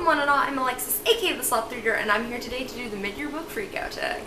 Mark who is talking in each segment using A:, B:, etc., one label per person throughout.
A: Welcome one and all, I'm Alexis, aka The Sloth Reader, and I'm here today to do the mid-year book Freakout tag.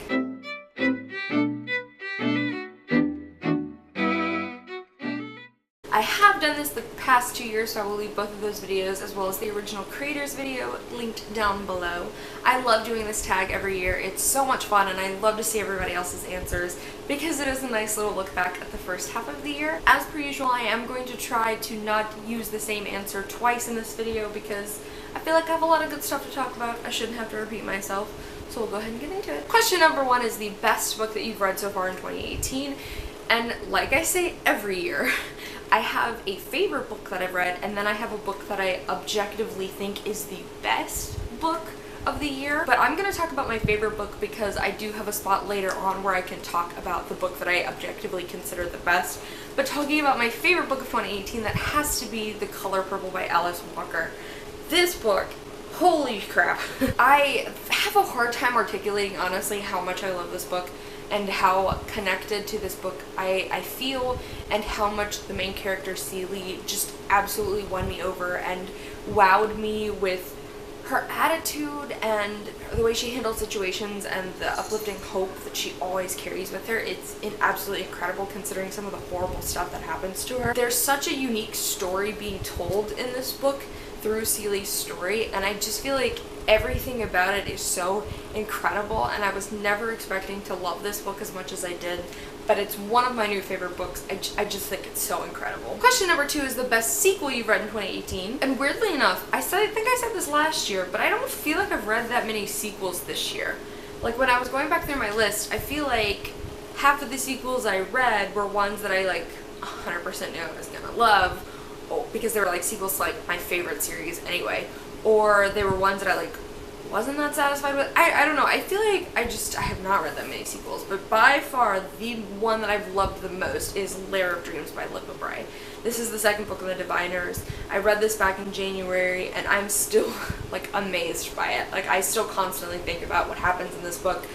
A: I have done this the past 2 years, so I will leave both of those videos as well as the original creators video linked down below. I love doing this tag every year. It's so much fun and I love to see everybody else's answers because it is a nice little look back at the first half of the year. As per usual, I am going to try to not use the same answer twice in this video because I feel like I have a lot of good stuff to talk about. I shouldn't have to repeat myself, so we'll go ahead and get into it. Question number 1 is the best book that you've read so far in 2018, and like I say every year, I have a favorite book that I've read, and then I have a book that I objectively think is the best book of the year. But I'm going to talk about my favorite book because I do have a spot later on where I can talk about the book that I objectively consider the best. But talking about my favorite book of 2018, that has to be The Color Purple by Alice Walker. This book, holy crap. I have a hard time articulating honestly how much I love this book and how connected to this book I feel, and how much the main character Celie just absolutely won me over and wowed me with her attitude and the way she handles situations and the uplifting hope that she always carries with her. It's absolutely incredible considering some of the horrible stuff that happens to her. There's such a unique story being told in this book through Celie's story, and I just feel like everything about it is so incredible, and I was never expecting to love this book as much as I did, but it's one of my new favorite books. I just think it's so incredible. Question number 2 is the best sequel you've read in 2018, and weirdly enough, I think I said this last year, but I don't feel like I've read that many sequels this year. Like when I was going back through my list, I feel like half of the sequels I read were ones that I like 100% knew I was gonna love, because they were like sequels to like my favorite series anyway, or they were ones that I like wasn't that satisfied with. I don't know, I feel like I have not read that many sequels, but by far the one that I've loved the most is Lair of Dreams by Lip Bray. This is the second book of the Diviners. I read this back in January and I'm still like amazed by it. Like I still constantly think about what happens in this book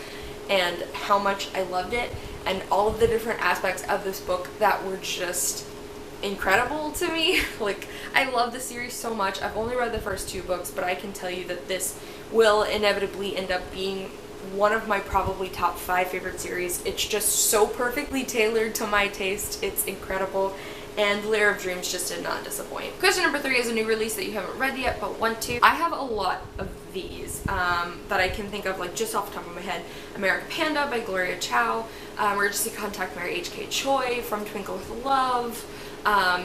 A: and how much I loved it and all of the different aspects of this book that were just incredible to me. Like I love the series so much. I've only read the first 2 books, but I can tell you that this will inevitably end up being one of my probably top 5 favorite series. It's just so perfectly tailored to my taste. It's incredible, and Lair of Dreams just did not disappoint. Question number 3 is a new release that you haven't read yet but want to. I have a lot of these that I can think of like just off the top of my head. American Panda by Gloria Chow, Emergency Contact Mary H.K. Choi, From Twinkle with Love,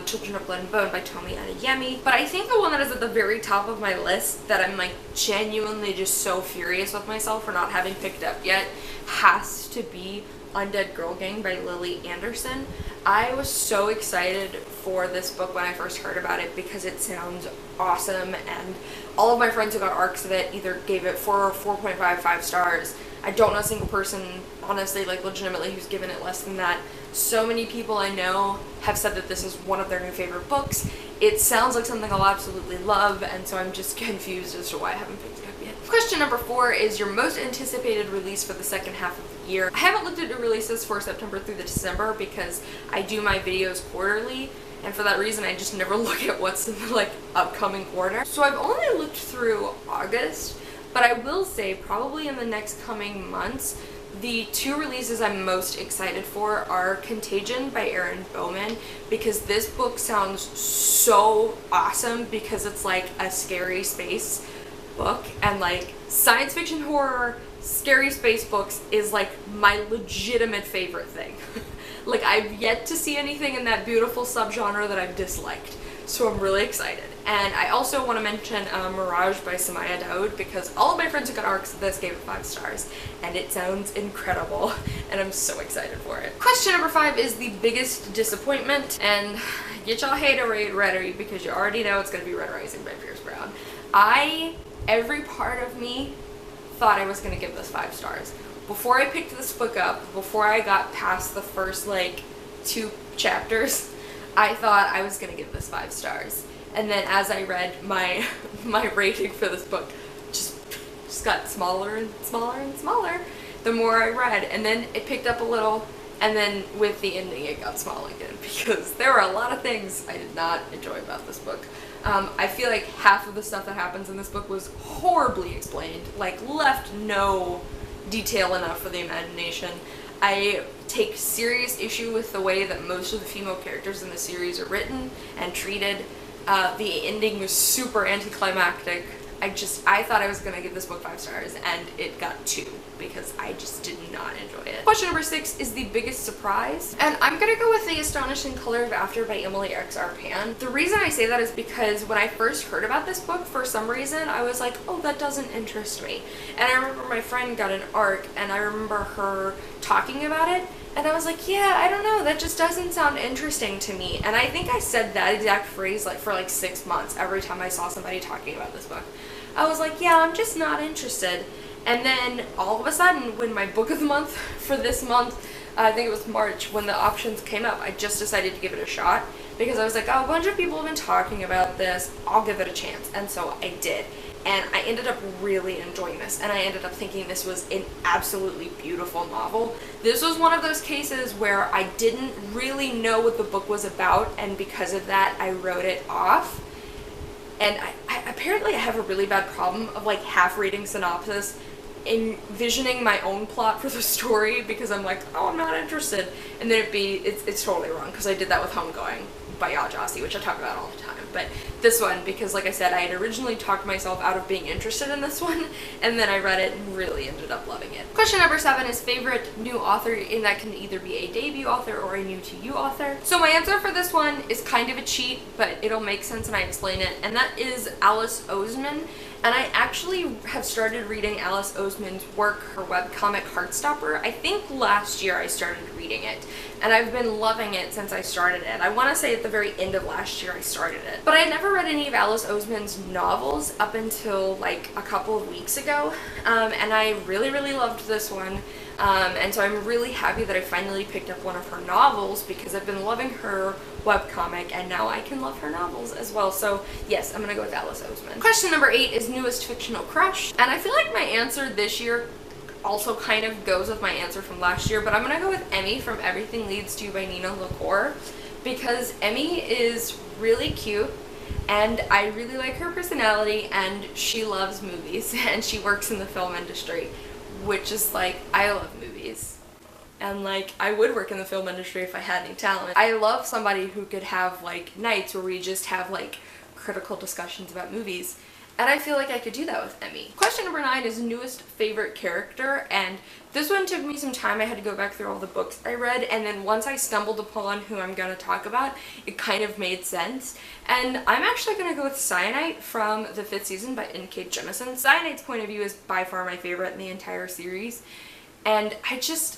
A: Children of Blood and Bone by Tomi Adeyemi. But I think the one that is at the very top of my list that I'm like genuinely just so furious with myself for not having picked up yet has to be Undead Girl Gang by Lily Anderson. I was so excited for this book when I first heard about it because it sounds awesome, and all of my friends who got arcs of it either gave it 4 or 4.5 5 stars. I don't know a single person, honestly, like legitimately, who's given it less than that. So many people I know have said that this is one of their new favorite books. It sounds like something I'll absolutely love, and so I'm just confused as to why I haven't picked it up yet. Question number 4 is your most anticipated release for the second half of the year. I haven't looked at the releases for September through the December because I do my videos quarterly, and for that reason I just never look at what's in the like upcoming quarter. So I've only looked through August, but I will say probably in the next coming months, the 2 releases I'm most excited for are Contagion by Erin Bowman, because this book sounds so awesome because it's like a scary space book, and like science fiction horror scary space books is like my legitimate favorite thing. Like I've yet to see anything in that beautiful subgenre that I've disliked, so I'm really excited. And I also want to mention Mirage by Samaya Daoud because all of my friends who got arcs of this gave it 5 stars, and it sounds incredible, and I'm so excited for it. Question number 5 is the biggest disappointment, and get y'all hater ready because you already know it's going to be Red Rising by Pierce Brown. Every part of me thought I was going to give this 5 stars. Before I picked this book up, before I got past the first like 2 chapters, I thought I was going to give this 5 stars. And then as I read, my rating for this book just got smaller and smaller and smaller the more I read. And then it picked up a little, and then with the ending it got small again because there were a lot of things I did not enjoy about this book. I feel like half of the stuff that happens in this book was horribly explained, like left no detail enough for the imagination. I take serious issue with the way that most of the female characters in the series are written and treated. The ending was super anticlimactic. I thought I was gonna give this book 5 stars, and it got 2 because I just did not enjoy it. Question number 6 is the biggest surprise, and I'm gonna go with The Astonishing Color of After by Emily X.R. Pan. The reason I say that is because when I first heard about this book, for some reason, I was like, oh, that doesn't interest me. And I remember my friend got an ARC, and I remember her talking about it, and I was like, yeah, I don't know, that just doesn't sound interesting to me. And I think I said that exact phrase like for like 6 months every time I saw somebody talking about this book. I was like, yeah, I'm just not interested. And then all of a sudden, when my book of the month for this month, I think it was March, when the options came up, I just decided to give it a shot because I was like, oh, a bunch of people have been talking about this, I'll give it a chance. And so I did. And I ended up really enjoying this, and I ended up thinking this was an absolutely beautiful novel. This was one of those cases where I didn't really know what the book was about, and because of that, I wrote it off. And I apparently I have a really bad problem of like half reading synopsis, envisioning my own plot for the story because I'm like, oh, I'm not interested, and then it's totally wrong because I did that with Homegoing by Ya Jossie, which I talk about all the time. But this one, because like I said, I had originally talked myself out of being interested in this one, and then I read it and really ended up loving it. Question number 7 is favorite new author, and that can either be a debut author or a new to you author. So my answer for this one is kind of a cheat, but it'll make sense when I explain it, and that is Alice Oseman. And I actually have started reading Alice Oseman's work, her webcomic Heartstopper. I think last year I started reading it, and I've been loving it since I started it. I want to say at the very end of last year I started it. But I had never read any of Alice Oseman's novels up until like a couple of weeks ago, and I really, really loved this one. And so I'm really happy that I finally picked up one of her novels because I've been loving her webcomic, and now I can love her novels as well. So yes, I'm gonna go with Alice Oseman. Question number 8 is newest fictional crush, and I feel like my answer this year also kind of goes with my answer from last year, but I'm gonna go with Emmy from Everything Leads to by Nina LaCour because Emmy is really cute, and I really like her personality, and she loves movies and she works in the film industry, which is like, I love movies. And like, I would work in the film industry if I had any talent. I love somebody who could have like nights where we just have like critical discussions about movies. And I feel like I could do that with Emmy. Question number 9 is newest favorite character, and this one took me some time. I had to go back through all the books I read, and then once I stumbled upon who I'm going to talk about, it kind of made sense. And I'm actually going to go with Cyanide from the 5th season by N.K. Jemisin. Cyanide's point of view is by far my favorite in the entire series. And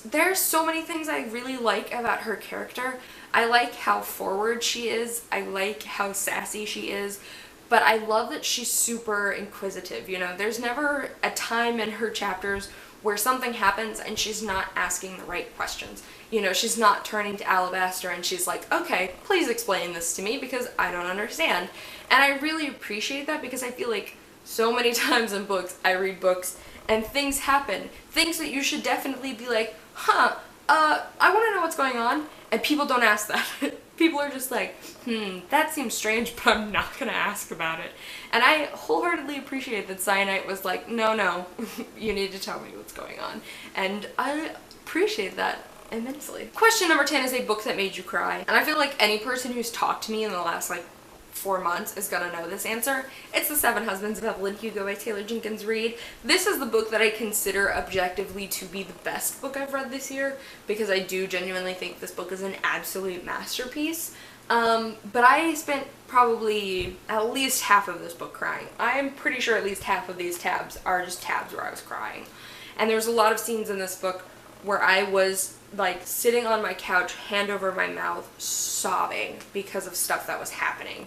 A: there's so many things I really like about her character. I like how forward she is. I like how sassy she is. But I love that she's super inquisitive, you know. There's never a time in her chapters where something happens and she's not asking the right questions. You know, she's not turning to Alabaster and she's like, okay, please explain this to me because I don't understand. And I really appreciate that because I feel like so many times in books, I read books and things happen. Things that you should definitely be like, I want to know what's going on. And people don't ask that. People are just like, that seems strange, but I'm not gonna ask about it. And I wholeheartedly appreciate that Cyanide was like, no, you need to tell me what's going on. And I appreciate that immensely. Question number 10 is a book that made you cry. And I feel like any person who's talked to me in the last like 4 months is gonna know this answer. It's The Seven Husbands of Evelyn Hugo by Taylor Jenkins Reid. This is the book that I consider objectively to be the best book I've read this year because I do genuinely think this book is an absolute masterpiece. But I spent probably at least half of this book crying. I'm pretty sure at least half of these tabs are just tabs where I was crying. And there's a lot of scenes in this book where I was like sitting on my couch, hand over my mouth, sobbing because of stuff that was happening.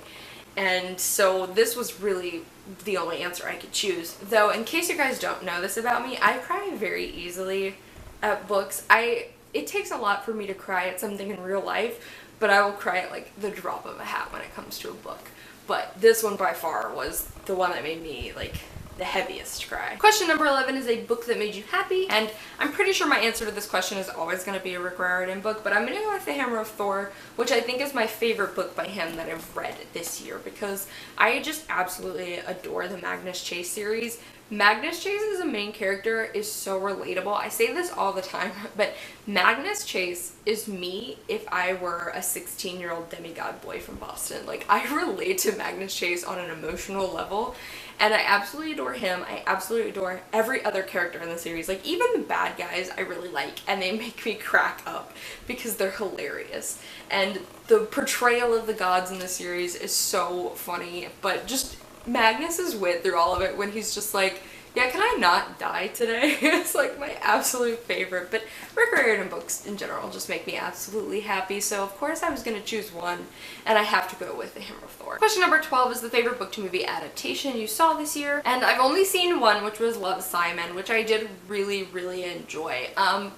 A: And so this was really the only answer I could choose. Though, in case you guys don't know this about me, I cry very easily at books. It takes a lot for me to cry at something in real life, but I will cry at like the drop of a hat when it comes to a book. But this one by far was the one that made me like the heaviest cry. Question number 11 is a book that made you happy, and I'm pretty sure my answer to this question is always going to be a Rick Riordan book, but I'm going to go with The Hammer of Thor, which I think is my favorite book by him that I've read this year, because I just absolutely adore the Magnus Chase series. Magnus Chase as a main character is so relatable. I say this all the time, but Magnus Chase is me if I were a 16-year-old demigod boy from Boston. Like, I relate to Magnus Chase on an emotional level, and I absolutely adore him. I absolutely adore every other character in the series. Like, even the bad guys I really like, and they make me crack up because they're hilarious. And the portrayal of the gods in the series is so funny, but just Magnus's wit through all of it when he's just like, yeah, can I not die today? It's like my absolute favorite. But Rick Riordan books in general just make me absolutely happy, so of course I was going to choose one, and I have to go with The Hammer of Thor. Question number 12 is the favorite book to movie adaptation you saw this year, and I've only seen one, which was Love, Simon, which I did really, really enjoy.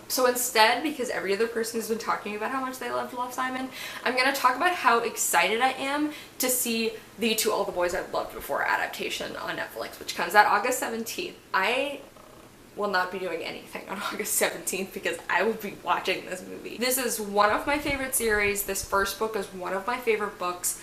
A: So instead, because every other person has been talking about how much they loved Love, Simon, I'm going to talk about how excited I am to see the To All the Boys I've Loved Before adaptation on Netflix, which comes out August 17th. I will not be doing anything on August 17th because I will be watching this movie. This is one of my favorite series. This first book is one of my favorite books.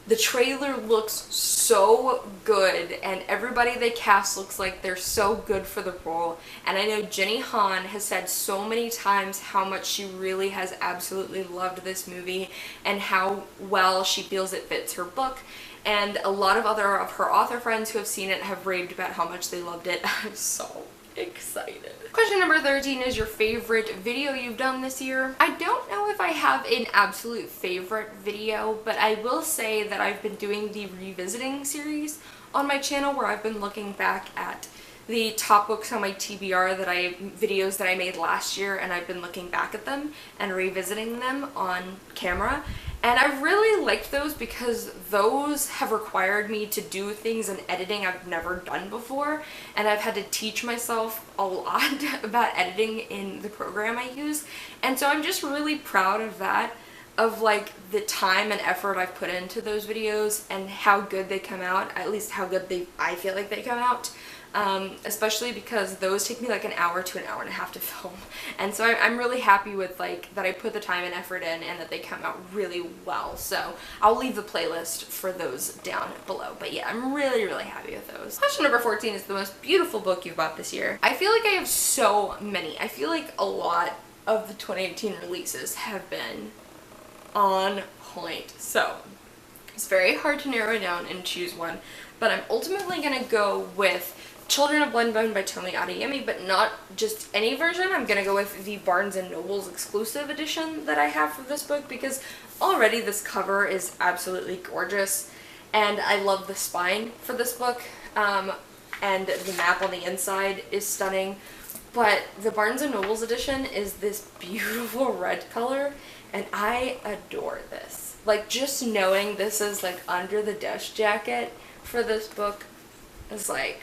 A: The trailer looks so good, and everybody they cast looks like they're so good for the role. And I know Jenny Han has said so many times how much she really has absolutely loved this movie and how well she feels it fits her book. And a lot of other of her author friends who have seen it have raved about how much they loved it. I'm so excited. Question number 13 is your favorite video you've done this year. I don't know if I have an absolute favorite video, but I will say that I've been doing the revisiting series on my channel where I've been looking back at the top books on my TBR videos that I made last year, and I've been looking back at them and revisiting them on camera. And I really liked those because those have required me to do things in editing I've never done before, and I've had to teach myself a lot about editing in the program I use. And so I'm just really proud of that, of like the time and effort I've put into those videos and how good they come out, at least how good I feel like they come out. Especially because those take me like an hour to an hour and a half to film, and so I'm really happy with like that I put the time and effort in and that they come out really well. So I'll leave the playlist for those down below, but yeah, I'm really, really happy with those. Question number 14 is the most beautiful book you've bought this year. I feel like I have so many. I feel like a lot of the 2018 releases have been on point, so it's very hard to narrow it down and choose one, but I'm ultimately gonna go with Children of Blood and Bone by Tomi Adeyemi, but not just any version. I'm gonna go with the Barnes & Noble's exclusive edition that I have for this book, because already this cover is absolutely gorgeous, and I love the spine for this book, and the map on the inside is stunning, but the Barnes & Noble's edition is this beautiful red color, and I adore this. Like, just knowing this is like under the desk jacket for this book is like,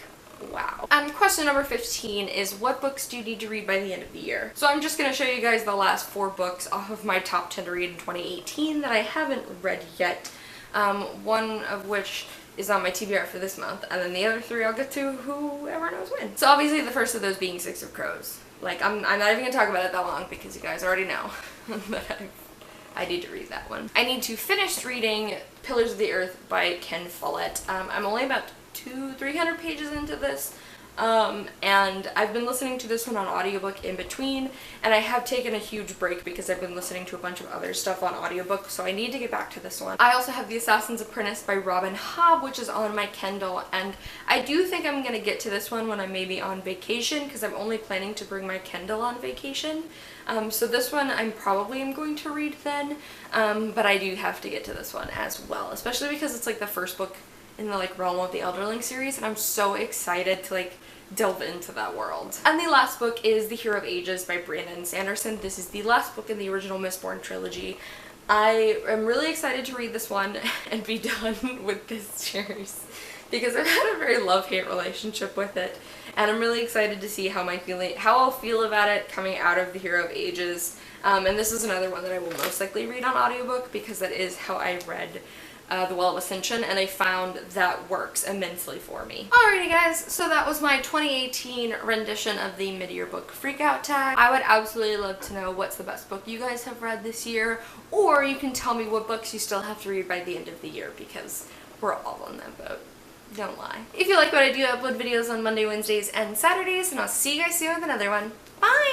A: wow. And question number 15 is what books do you need to read by the end of the year? So I'm just going to show you guys the last 4 books off of my top 10 to read in 2018 that I haven't read yet. One of which is on my TBR for this month, and then the other 3 I'll get to whoever knows when. So obviously the first of those being Six of Crows. Like, I'm not even going to talk about it that long because you guys already know that I need to read that one. I need to finish reading Pillars of the Earth by Ken Follett. I'm only about 200-300 pages into this, and I've been listening to this one on audiobook in between, and I have taken a huge break because I've been listening to a bunch of other stuff on audiobook, so I need to get back to this one. I also have The Assassin's Apprentice by Robin Hobb, which is on my Kindle, and I do think I'm going to get to this one when I'm maybe on vacation, because I'm only planning to bring my Kindle on vacation. So this one I'm probably am going to read then, but I do have to get to this one as well, especially because it's like the first book in the like realm of the Elderling series, and I'm so excited to like delve into that world. And the last book is The Hero of Ages by Brandon Sanderson. This is the last book in the original Mistborn trilogy. I am really excited to read this one and be done with this series because I've had a very love-hate relationship with it, and I'm really excited to see how I'll feel about it coming out of The Hero of Ages. And this is another one that I will most likely read on audiobook because that is how I read The Well of Ascension, and I found that works immensely for me. Alrighty guys, so that was my 2018 rendition of the mid-year book Freakout tag. I would absolutely love to know what's the best book you guys have read this year, or you can tell me what books you still have to read by the end of the year, because we're all on that boat. Don't lie. If you like what I do, I upload videos on Monday, Wednesdays, and Saturdays, and I'll see you guys soon with another one. Bye!